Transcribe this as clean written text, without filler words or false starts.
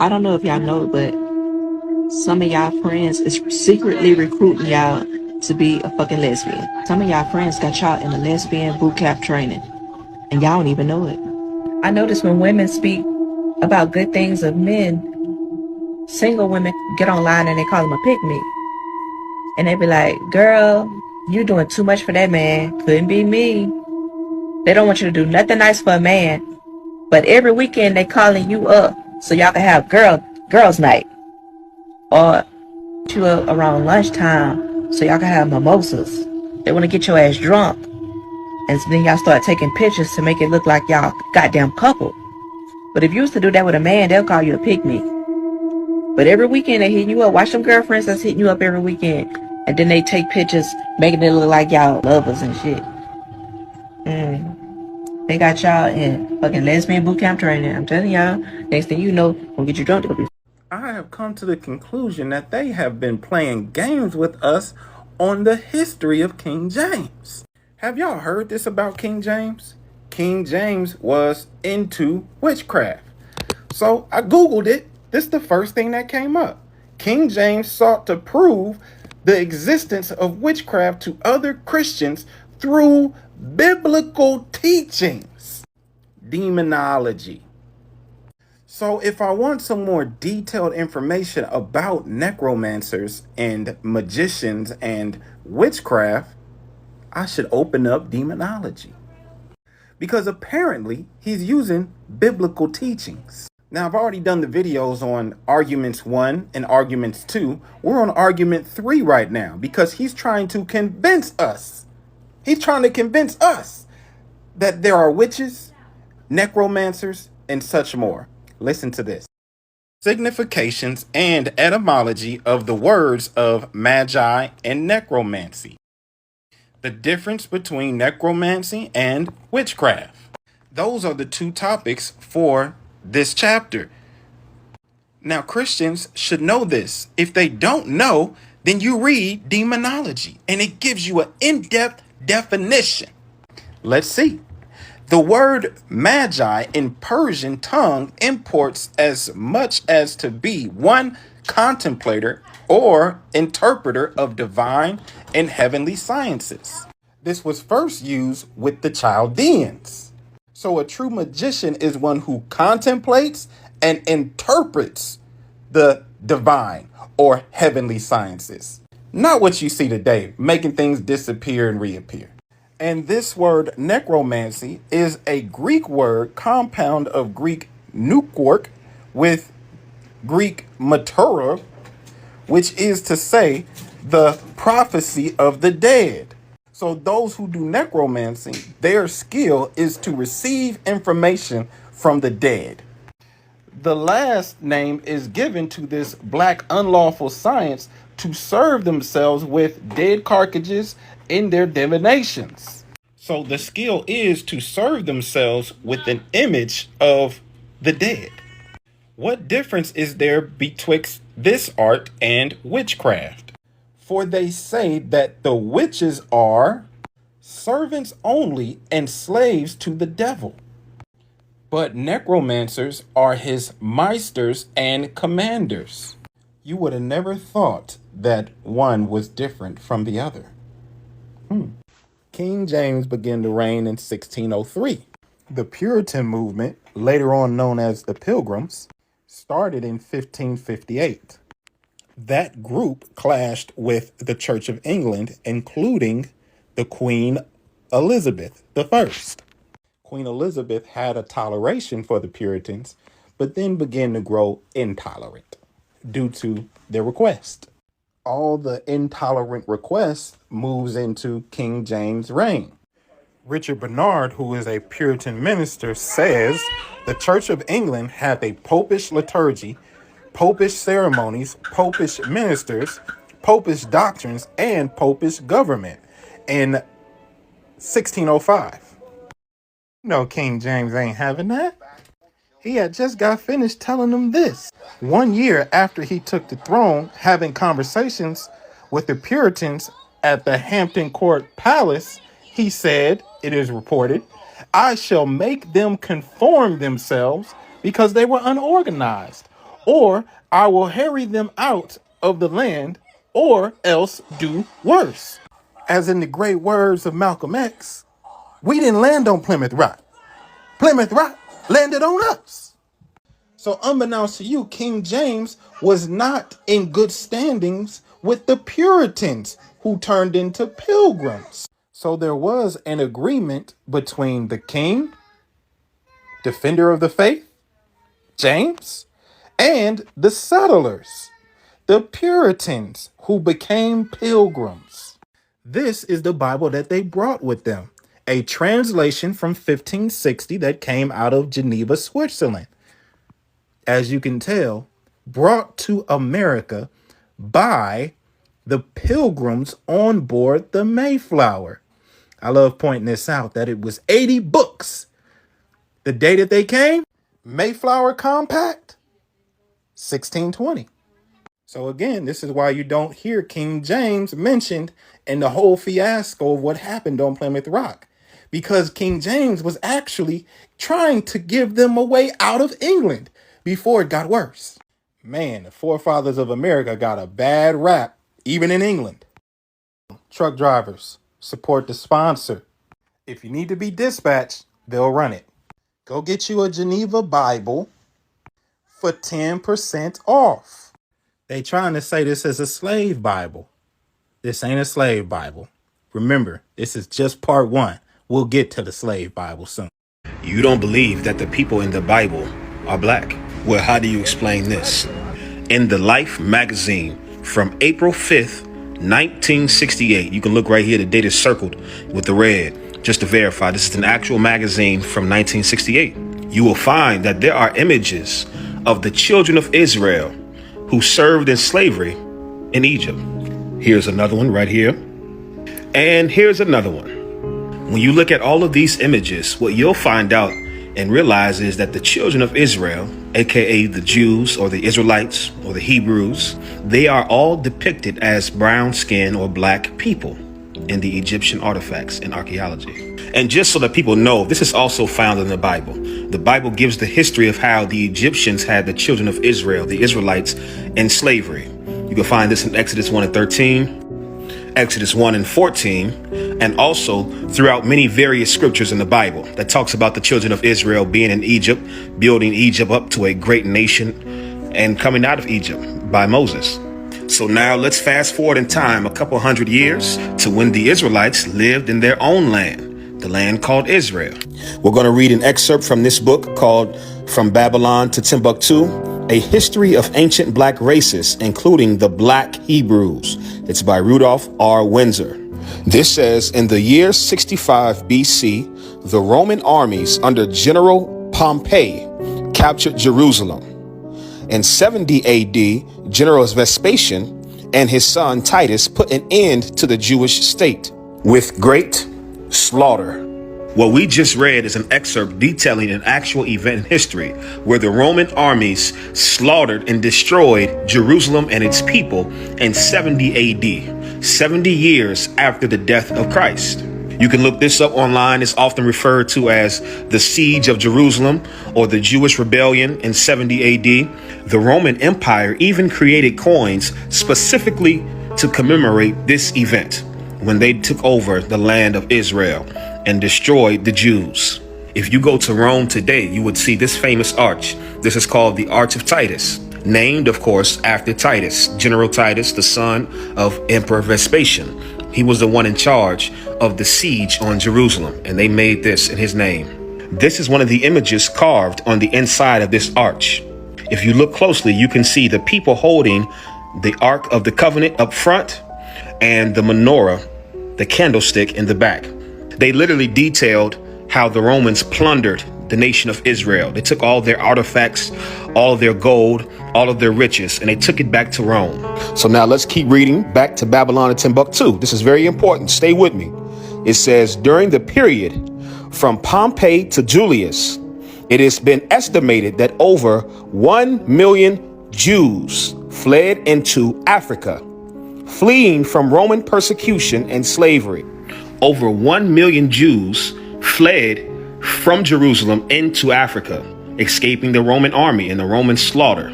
I don't know if y'all know, but some of y'all friends is secretly recruiting y'all to be a fucking lesbian. Some of y'all friends got y'all in a lesbian boot camp training, and y'all don't even know it. I notice when women speak about good things of men, single women get online and they call them a pick me. And they be like, girl, you doing too much for that man. Couldn't be me. They don't want you to do nothing nice for a man. But every weekend they calling you up so y'all can have girls night. Or you up around lunchtime so y'all can have mimosas. They want to get your ass drunk. And then y'all start taking pictures to make it look like y'all goddamn couple. But if you used to do that with a man, they'll call you a pick-me. But every weekend they hitting you up. Watch them girlfriends that's hitting you up every weekend. And then they take pictures making it look like y'all lovers and shit. They got y'all in fucking lesbian boot camp training. I'm telling y'all, next thing you know, gonna get you drunk. I have come to the conclusion that they have been playing games with us on the history of King James. Have y'all heard this about King James? King James was into witchcraft. So I Googled it. This is the first thing that came up. King James sought to prove the existence of witchcraft to other Christians through biblical teachings. Demonology. So if I want some more detailed information about necromancers and magicians and witchcraft, I should open up demonology. Because apparently he's using biblical teachings. Now, I've already done the videos on arguments 1 and arguments 2. We're on argument 3 right now because he's trying to convince us. He's trying to convince us that there are witches, necromancers, and such more. Listen to this. Significations and etymology of the words of magi and necromancy. The difference between necromancy and witchcraft. Those are the two topics for this chapter. Now, Christians should know this. If they don't know, then you read demonology and it gives you an in-depth definition. Let's see. The word magi in Persian tongue imports as much as to be one contemplator or interpreter of divine and heavenly sciences. This was first used with the Chaldeans. So a true magician is one who contemplates and interprets the divine or heavenly sciences. Not what you see today, making things disappear and reappear. And this word necromancy is a Greek word compound of Greek nukwork with Greek matura, which is to say the prophecy of the dead. So those who do necromancy, their skill is to receive information from the dead. The last name is given to this black unlawful science to serve themselves with dead carcasses in their divinations. So the skill is to serve themselves with an image of the dead. What difference is there betwixt this art and witchcraft? For they say that the witches are servants only and slaves to the devil. But necromancers are his meisters and commanders. You would have never thought that one was different from the other. King James began to reign in 1603. The Puritan movement, later on known as the Pilgrims, started in 1558. That group clashed with the Church of England, including the Queen Elizabeth I. Queen Elizabeth had a toleration for the Puritans, but then began to grow intolerant due to their request. All the intolerant requests moves into King James' reign. Richard Bernard, who is a Puritan minister, says the Church of England had a popish liturgy, popish ceremonies, popish ministers, popish doctrines, and popish government in 1605. No, King James ain't having that. He had just got finished telling them this. 1 year after he took the throne, having conversations with the Puritans at the Hampton Court Palace, he said, it is reported, I shall make them conform themselves because they were unorganized, or I will harry them out of the land, or else do worse. As in the great words of Malcolm X, we didn't land on Plymouth Rock. Plymouth Rock landed on us. So unbeknownst to you, King James was not in good standings with the Puritans who turned into pilgrims. So there was an agreement between the king, defender of the faith, James, and the settlers, the Puritans who became pilgrims. This is the Bible that they brought with them, a translation from 1560 that came out of Geneva, Switzerland. As you can tell, brought to America by the pilgrims on board the Mayflower. I love pointing this out, that it was 80 books. The day that they came, Mayflower Compact, 1620. So again, this is why you don't hear King James mentioned in the whole fiasco of what happened on Plymouth Rock. Because King James was actually trying to give them a way out of England before it got worse. Man, the forefathers of America got a bad rap, even in England. Truck drivers, support the sponsor. If you need to be dispatched, they'll run it. Go get you a Geneva Bible for 10% off. They trying to say this is a slave Bible. This ain't a slave Bible. Remember, this is just part 1. We'll get to the slave Bible soon. You don't believe that the people in the Bible are black? Well, how do you explain this? In the Life magazine from April 5th, 1968, you can look right here, the date is circled with the red, just to verify. This is an actual magazine from 1968. You will find that there are images of the children of Israel who served in slavery in Egypt. Here's another one right here. And here's another one. When you look at all of these images, what you'll find out and realize is that the children of Israel, aka the Jews or the Israelites or the Hebrews, they are all depicted as brown skin or black people in the Egyptian artifacts and archaeology. And just so that people know, this is also found in the Bible. The Bible gives the history of how the Egyptians had the children of Israel, the Israelites, in slavery. You can find this in Exodus 1 and 13, Exodus 1 and 14, and also throughout many various scriptures in the Bible that talks about the children of Israel being in Egypt, building Egypt up to a great nation, and coming out of Egypt by Moses. So now let's fast forward in time a couple hundred years to when the Israelites lived in their own land, the land called Israel. We're going to read an excerpt from this book called From Babylon to Timbuktu, A History of Ancient Black Races, including the Black Hebrews. It's by Rudolph R. Windsor. This says, in the year 65 BC, the Roman armies under General Pompey captured Jerusalem. In 70 AD, General Vespasian and his son Titus put an end to the Jewish state with great slaughter. What we just read is an excerpt detailing an actual event in history where the Roman armies slaughtered and destroyed Jerusalem and its people in 70 AD, 70 years after the death of Christ. You can look this up online. It's often referred to as the Siege of Jerusalem or the Jewish Rebellion in 70 AD. The Roman Empire even created coins specifically to commemorate this event when they took over the land of Israel and destroyed the Jews. If you go to Rome today, you would see this famous arch. This is called the Arch of Titus, named, of course, after Titus, General Titus, the son of Emperor Vespasian. He was the one in charge of the siege on Jerusalem, and they made this in his name. This is one of the images carved on the inside of this arch. If you look closely, you can see the people holding the Ark of the Covenant up front and the menorah, the candlestick, in the back. They literally detailed how the Romans plundered the nation of Israel. They took all their artifacts, all of their gold, all of their riches, and they took it back to Rome. So now let's keep reading back to Babylon and Timbuktu. This is very important. Stay with me. It says, during the period from Pompey to Julius, it has been estimated that over 1 million Jews fled into Africa, fleeing from Roman persecution and slavery. Over 1 million Jews fled from Jerusalem into Africa, escaping the Roman army and the Roman slaughter.